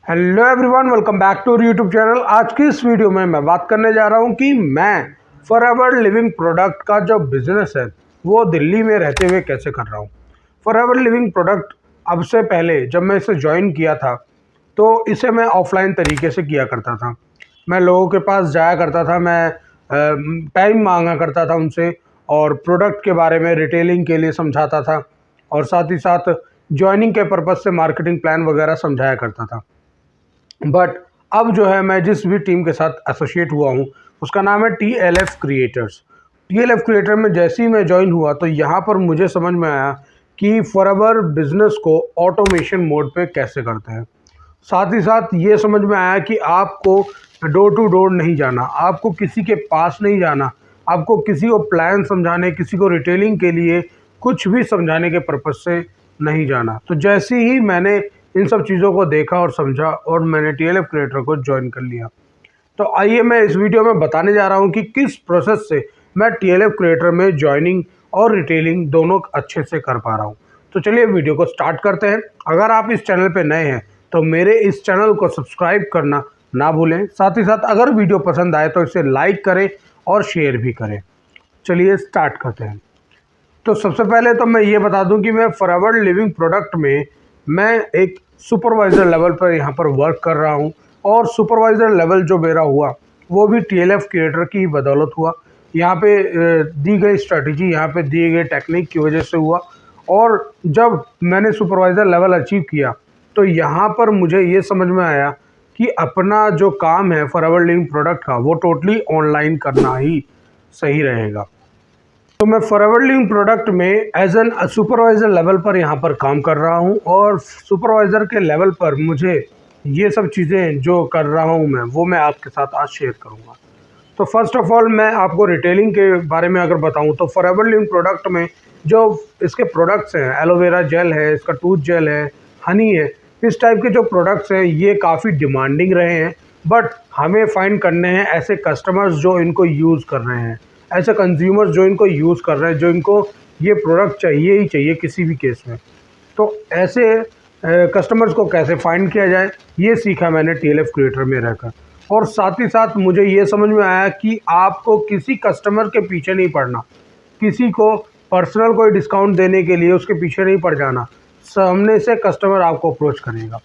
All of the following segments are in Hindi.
Hello everyone, welcome back to YouTube channel. आज की इस वीडियो में मैं बात करने जा रहा हूं कि मैं फॉरएवर लिविंग प्रोडक्ट का जो बिज़नेस है वो दिल्ली में रहते हुए कैसे कर रहा हूं। फॉरएवर लिविंग प्रोडक्ट अब से पहले जब मैं इसे ज्वाइन किया था तो इसे मैं ऑफलाइन तरीके से किया करता था। मैं लोगों के पास जाया करता था, मैं टाइम मांगा करता था उनसे और प्रोडक्ट के बारे में रिटेलिंग के लिए समझाता था और साथ ही साथ ज्वाइनिंग के पर्पज़ से मार्केटिंग प्लान वगैरह समझाया करता था। बट अब जो है मैं जिस भी टीम के साथ एसोसिएट हुआ हूँ उसका नाम है TLF क्रिएटर्स। TLF क्रिएटर में जैसे ही मैं ज्वाइन हुआ तो यहाँ पर मुझे समझ में आया कि फॉरएवर बिजनेस को ऑटोमेशन मोड पे कैसे करते हैं। साथ ही साथ ये समझ में आया कि आपको डोर टू डोर नहीं जाना, आपको किसी के पास नहीं जाना, आपको किसी को प्लान समझाने, किसी को रिटेलिंग के लिए कुछ भी समझाने के पर्पज़ से नहीं जाना। तो जैसे ही मैंने इन सब चीज़ों को देखा और समझा और मैंने TLF क्रिएटर को ज्वाइन कर लिया। तो आइए मैं इस वीडियो में बताने जा रहा हूँ कि किस प्रोसेस से मैं TLF क्रिएटर में ज्वाइनिंग और रिटेलिंग दोनों अच्छे से कर पा रहा हूँ। तो चलिए वीडियो को स्टार्ट करते हैं। अगर आप इस चैनल पे नए हैं तो मेरे इस चैनल को सब्सक्राइब करना ना भूलें। साथ ही साथ अगर वीडियो पसंद आए तो इसे लाइक करें और शेयर भी करें। चलिए स्टार्ट करते हैं। तो सबसे पहले तो मैं ये बता दूं कि मैं फॉरएवर लिविंग प्रोडक्ट में मैं एक सुपरवाइज़र लेवल पर यहाँ पर वर्क कर रहा हूँ और सुपरवाइज़र लेवल जो मेरा हुआ वो भी TLF क्रिएटर की बदौलत हुआ। यहाँ पे दी गई स्ट्रेटजी, यहाँ पे दिए गए टेक्निक की वजह से हुआ। और जब मैंने सुपरवाइज़र लेवल अचीव किया तो यहाँ पर मुझे ये समझ में आया कि अपना जो काम है फॉरएवर लिविंग प्रोडक्ट का वो टोटली ऑनलाइन करना ही सही रहेगा। तो मैं फॉरएवर लिविंग प्रोडक्ट में एज एन सुपरवाइज़र लेवल पर यहाँ पर काम कर रहा हूँ और सुपरवाइज़र के लेवल पर मुझे ये सब चीज़ें जो कर रहा हूँ मैं मैं आपके साथ आज शेयर करूँगा। तो फर्स्ट ऑफ ऑल मैं आपको रिटेलिंग के बारे में अगर बताऊँ तो फॉरएवर लिविंग प्रोडक्ट में जो इसके प्रोडक्ट्स हैं, एलोवेरा जेल है, इसका टूथ जेल है, हनी है, इस टाइप के जो प्रोडक्ट्स हैं ये काफ़ी डिमांडिंग रहे हैं। बट हमें फाइंड करने हैं ऐसे कस्टमर्स जो इनको यूज़ कर रहे हैं, ऐसे कंज्यूमर्स जो इनको यूज़ कर रहे हैं, जो इनको ये प्रोडक्ट चाहिए ही चाहिए किसी भी केस में। तो ऐसे कस्टमर्स को कैसे फाइंड किया जाए ये सीखा मैंने TLF क्रिएटर में रहकर। और साथ ही साथ मुझे ये समझ में आया कि आपको किसी कस्टमर के पीछे नहीं पड़ना, किसी को पर्सनल कोई डिस्काउंट देने के लिए उसके पीछे नहीं पड़ जाना, सामने से कस्टमर आपको अप्रोच करेगा।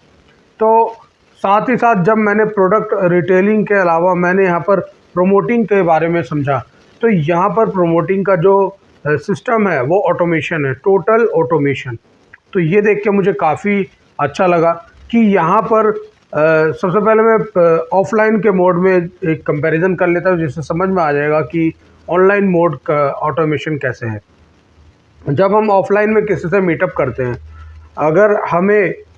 तो साथ ही साथ जब मैंने प्रोडक्ट रिटेलिंग के अलावा मैंने यहाँ पर प्रमोटिंग के बारे में समझा तो यहाँ पर प्रमोटिंग का जो सिस्टम है वो ऑटोमेशन है, टोटल ऑटोमेशन। तो ये देख के मुझे काफ़ी अच्छा लगा कि यहाँ पर सबसे पहले मैं ऑफलाइन के मोड में एक कंपैरिजन कर लेता हूँ जिससे समझ में आ जाएगा कि ऑनलाइन मोड का ऑटोमेशन कैसे है। जब हम ऑफलाइन में किसी से मीटअप करते हैं,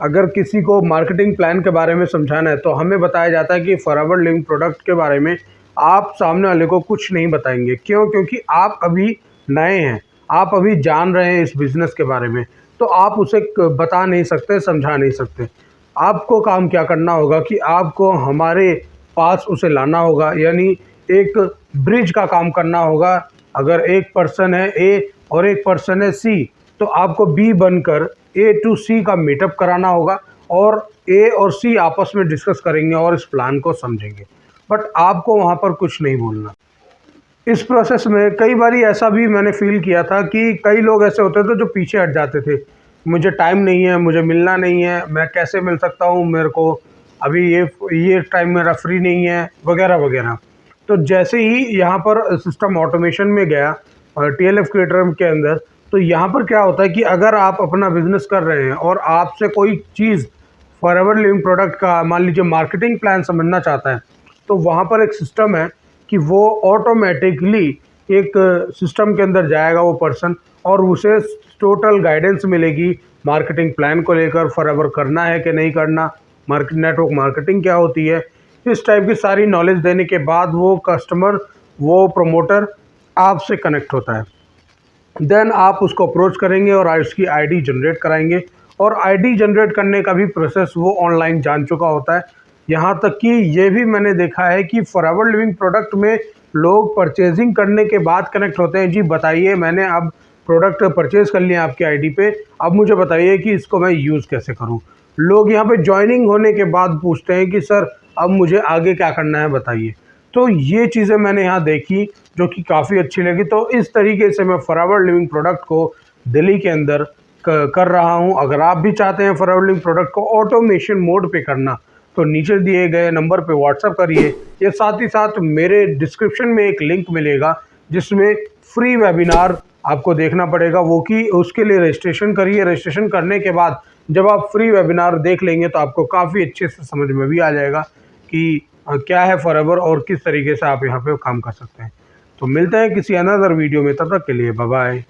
अगर किसी को मार्केटिंग प्लान के बारे में समझाना है तो हमें बताया जाता है कि फॉरएवर लिविंग प्रोडक्ट के बारे में आप सामने वाले को कुछ नहीं बताएंगे। क्यों? क्योंकि आप अभी नए हैं, आप अभी जान रहे हैं इस बिज़नेस के बारे में, तो आप उसे बता नहीं सकते, समझा नहीं सकते। आपको काम क्या करना होगा कि आपको हमारे पास उसे लाना होगा, यानी एक ब्रिज का काम करना होगा। अगर एक पर्सन है A और एक पर्सन है C तो आपको B बनकर A to C का मीटअप कराना होगा और A और C आपस में डिस्कस करेंगे और इस प्लान को समझेंगे। बट आपको वहाँ पर कुछ नहीं बोलना। इस प्रोसेस में कई बारी ऐसा भी मैंने फ़ील किया था कि कई लोग ऐसे होते थे जो पीछे हट जाते थे। मुझे टाइम नहीं है, मुझे मिलना नहीं है, मैं कैसे मिल सकता हूँ, मेरे को अभी ये टाइम मेरा फ्री नहीं है, वगैरह वगैरह। तो जैसे ही यहाँ पर सिस्टम ऑटोमेशन में गया TLF क्रिएटर के अंदर, तो यहाँ पर क्या होता है कि अगर आप अपना बिजनेस कर रहे हैं और आपसे कोई चीज़ फॉरएवर लिविंग प्रोडक्ट का मान लीजिए मार्केटिंग प्लान समझना चाहता है तो वहाँ पर एक सिस्टम है कि वो ऑटोमेटिकली एक सिस्टम के अंदर जाएगा वो पर्सन और उसे टोटल गाइडेंस मिलेगी मार्केटिंग प्लान को लेकर, फॉरएवर करना है कि नहीं करना, मार्केट नेटवर्क मार्केटिंग क्या होती है, इस टाइप की सारी नॉलेज देने के बाद वो कस्टमर, वो प्रमोटर आपसे कनेक्ट होता है। देन आप उसको अप्रोच करेंगे और उसकी आईडी जनरेट कराएंगे और आईडी जनरेट करने का भी प्रोसेस वो ऑनलाइन जान चुका होता है। यहाँ तक कि ये भी मैंने देखा है कि फॉरएवर लिविंग प्रोडक्ट में लोग परचेजिंग करने के बाद कनेक्ट होते हैं। जी बताइए, मैंने अब प्रोडक्ट परचेज़ कर लिया आपकी आईडी पे, अब मुझे बताइए कि इसको मैं यूज़ कैसे करूँ। लोग यहाँ पे ज्वाइनिंग होने के बाद पूछते हैं कि सर अब मुझे आगे क्या करना है बताइए। तो ये चीज़ें मैंने यहाँ देखी जो कि काफ़ी अच्छी लगी। तो इस तरीके से मैं फॉरएवर लिविंग प्रोडक्ट को दिल्ली के अंदर कर रहा हूँ। अगर आप भी चाहते हैं फॉरएवर लिविंग प्रोडक्ट को ऑटोमेशन मोड पे करना तो नीचे दिए गए नंबर पे व्हाट्सअप करिए, या साथ ही साथ मेरे डिस्क्रिप्शन में एक लिंक मिलेगा जिसमें फ्री वेबिनार आपको देखना पड़ेगा, वो कि उसके लिए रजिस्ट्रेशन करिए। रजिस्ट्रेशन करने के बाद जब आप फ्री वेबिनार देख लेंगे तो आपको काफ़ी अच्छे से समझ में भी आ जाएगा कि क्या है फॉरएवर और किस तरीके से आप यहाँ पे काम कर सकते हैं। तो मिलते हैं किसी अनदर वीडियो में, तब तक के लिए बाय बाय।